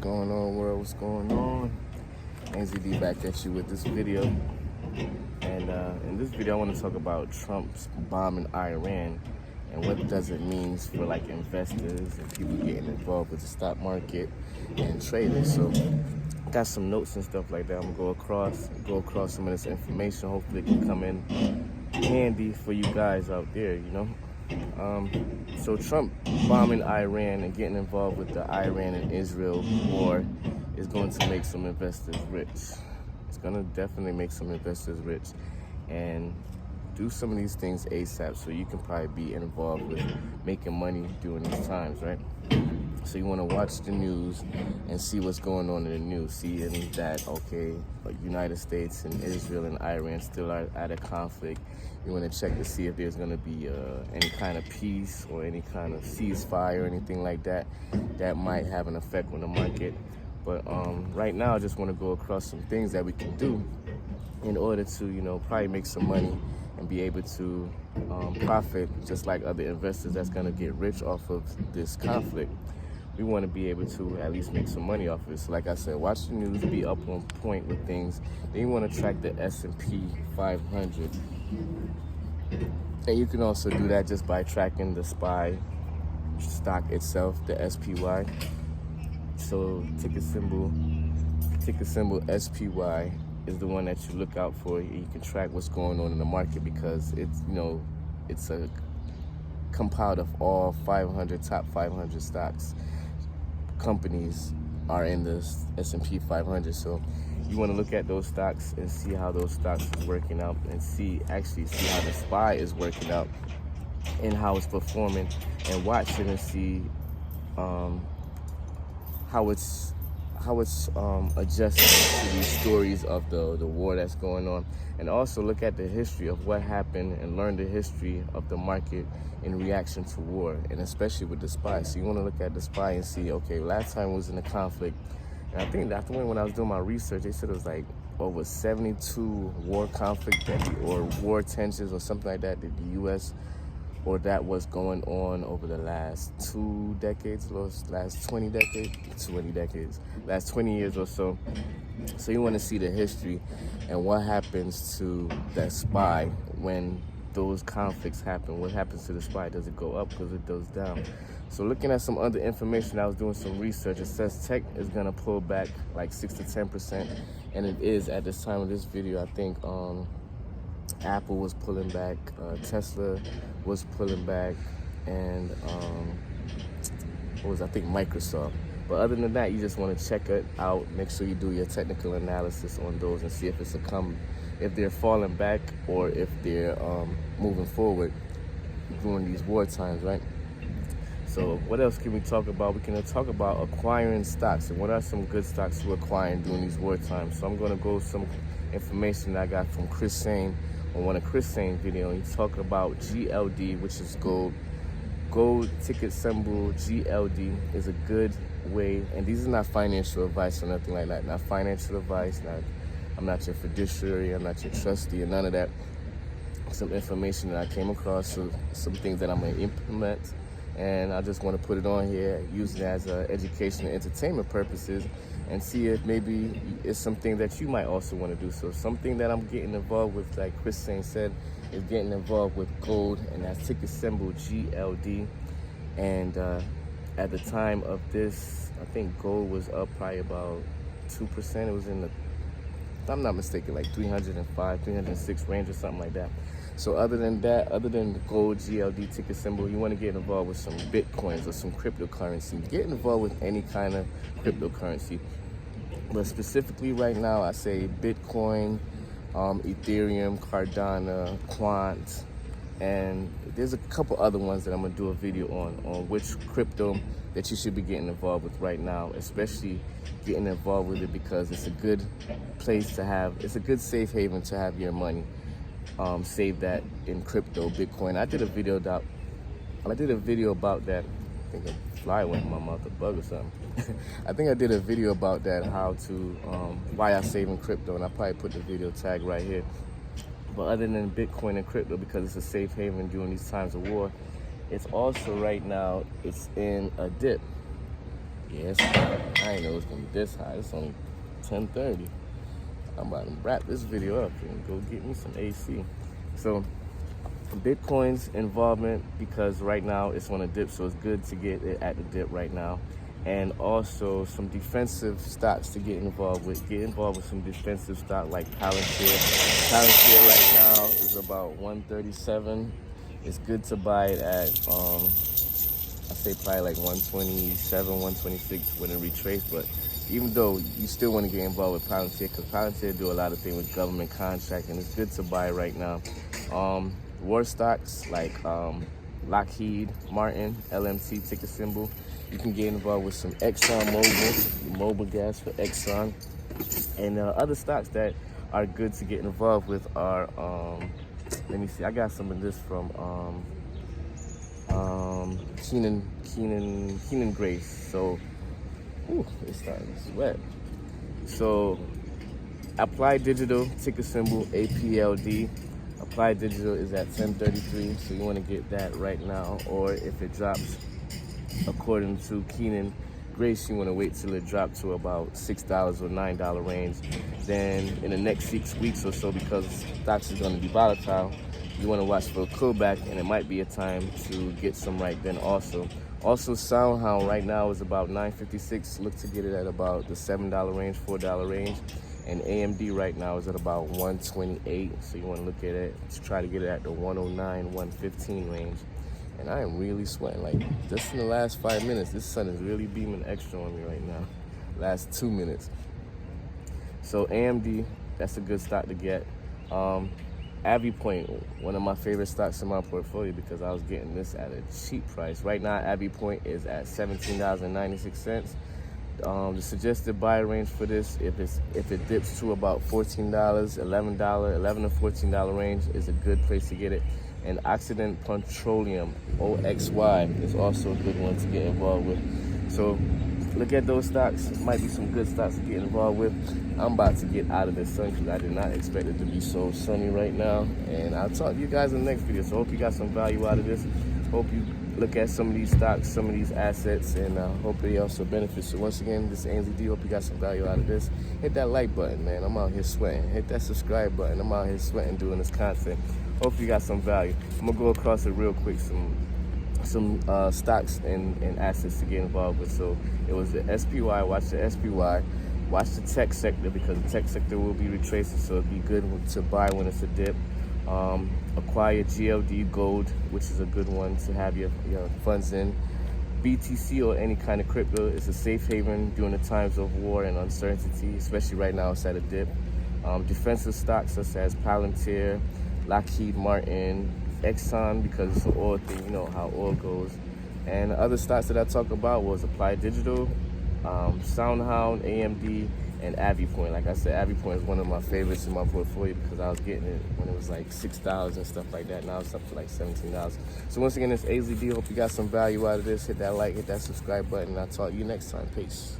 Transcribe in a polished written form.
Going on, world? What's going on? NZD back at you with this video. And in this video, I want to talk about Trump's bombing Iran and what does it mean for like investors and people getting involved with the stock market and trading. So, got some notes and stuff like that. I'm gonna go across some of this information. Hopefully, it can come in handy for you guys out there. So Trump bombing Iran and getting involved with the Iran and Israel war is going to make some investors rich. It's going to definitely make some investors rich and do some of these things ASAP so you can probably be involved with making money during these times, right? So you want to watch the news and see what's going on in the news. Seeing that, okay, United States and Israel and Iran still are at a conflict. You want to check to see if there's going to be any kind of peace or any kind of ceasefire or anything like that that might have an effect on the market. But right now, I just want to go across some things that we can do in order to, probably make some money and be able to profit just like other investors that's going to get rich off of this conflict. We want to be able to at least make some money off of it. So like I said, watch the news, be up on point with things. Then you want to track the S&P 500. And you can also do that just by tracking the SPY stock itself, the SPY. So ticker symbol SPY is the one that you look out for. You can track what's going on in the market because it's a compiled of all top 500 stocks. Companies are in the S&P 500. So you want to look at those stocks and see how those stocks is working out and see how the SPY is working out and how it's performing, and watch it and see how it's adjusting to these stories of the war that's going on. And also look at the history of what happened and learn the history of the market in reaction to war, and especially with the SPY. So you want to look at the SPY and see, okay, last time it was in a conflict, and I think after when I was doing my research, they said it was like over 72 war conflict or war tensions or something like that the U.S. or that was going on over the last 2 decades, last 20 years or so. So you want to see the history and what happens to that SPY when those conflicts happen. What happens to the SPY? Does it go up? Does it goes down? So looking at some other information, I was doing some research. It says tech is going to pull back like 6 to 10%, and it is at this time of this video. I think Apple was pulling back, Tesla was pulling back, and I think Microsoft. But other than that, you just want to check it out. Make sure you do your technical analysis on those and see if if they're falling back or if they're moving forward during these war times, right? So what else can we talk about? We can talk about acquiring stocks and what are some good stocks to acquire during these war times. So I'm going to go some information that I got from Chris Sain on one of Chris Sain's video. He's talking about GLD, which is gold. Gold ticket symbol GLD is a good way, and these are not financial advice or nothing like that. Not financial advice. I'm not your fiduciary. I'm not your trustee, or none of that. Some information that I came across, so some things that I'm gonna implement, and I just want to put it on here, use it as education and entertainment purposes, and see if maybe it's something that you might also want to do. So something that I'm getting involved with, like Chris Sain said, is getting involved with gold, and that's ticker symbol GLD. And at the time of this, I think gold was up probably about 2%. It was in the, if I'm not mistaken, like 305, 306 range or something like that. So other than the gold GLD ticker symbol, you want to get involved with some Bitcoins or some cryptocurrency. Get involved with any kind of cryptocurrency. But specifically right now, I say Bitcoin, Ethereum, Cardano, Quant, and there's a couple other ones that I'm gonna do a video on which crypto that you should be getting involved with right now, especially getting involved with it because it's a good place to have, it's a good safe haven to have your money. Save that in crypto, Bitcoin. I did a video about that. I think a fly went in my mouth, a bug or something. I think I did a video about that, how to, why I save in crypto, and I probably put the video tag right here. But other than Bitcoin and crypto, because it's a safe haven during these times of war, it's also right now, it's in a dip. Yes, I didn't know it was gonna be this high. It's only 10:30. I'm about to wrap this video up and go get me some AC. So Bitcoin's involvement, because right now it's on a dip, so it's good to get it at the dip right now. And also some defensive stocks to get involved with. Get involved with some defensive stock like Palantir. Palantir right now is about 137. It's good to buy it at I say probably like 127, 126 when it retraced. But even though you still want to get involved with Palantir, because Palantir do a lot of things with government contract, and it's good to buy right now. War stocks like Lockheed Martin, LMT ticker symbol. You can get involved with some Exxon Mobil gas for Exxon. And other stocks that are good to get involved with are, let me see, I got some of this from Keenan Grace. So, it's starting to sweat. So, Applied Digital, ticker symbol APLD. Applied Digital is at 1033, so you want to get that right now. Or if it drops, according to Keenan Grace, you want to wait till it drops to about $6 or $9 range. Then in the next 6 weeks or so, because stocks is going to be volatile, you want to watch for a pullback, and it might be a time to get some right then also. Also, SoundHound right now is about $9.56. Look to get it at about the $7 range, $4 range. And AMD right now is at about 128. So you want to look at it to try to get it at the 109, 115 range. And I am really sweating. Like, just in the last 5 minutes, this sun is really beaming extra on me right now. Last 2 minutes. So AMD, that's a good stock to get. AbbeyPoint, one of my favorite stocks in my portfolio, because I was getting this at a cheap price. Right now, AbbeyPoint is at $17.96. The suggested buy range for this, if it dips to about $14, $11 to $14 range, is a good place to get it. And Occident Petroleum, OXY, is also a good one to get involved with. So look at those stocks. Might be some good stocks to get involved with. I'm about to get out of the sun because I did not expect it to be so sunny right now. And I'll talk to you guys in the next video. So hope you got some value out of this. Hope you look at some of these stocks, some of these assets, and hope they also benefit. So once again, this is Ainsley D. Hope you got some value out of this. Hit that like button, man. I'm out here sweating. Hit that subscribe button. I'm out here sweating doing this content. Hope you got some value. I'm gonna go across it real quick. Some stocks and assets to get involved with. So it was the SPY. Watch the SPY. Watch the tech sector, because the tech sector will be retracing. So it'd be good to buy when it's a dip. Acquire GLD Gold, which is a good one to have your funds in. BTC or any kind of crypto is a safe haven during the times of war and uncertainty, especially right now it's at a dip. Defensive stocks such as Palantir, Lockheed Martin, Exxon, because it's an oil thing, you know how oil goes. And the other stocks that I talked about was Applied Digital, SoundHound, AMD, and AbbeyPoint. Like I said, AbbeyPoint is one of my favorites in my portfolio because I was getting it when it was like $6 and stuff like that. Now it's up to like $17. So once again, it's Ainsley D. Hope you got some value out of this. Hit that like, hit that subscribe button, and I'll talk to you next time. Peace.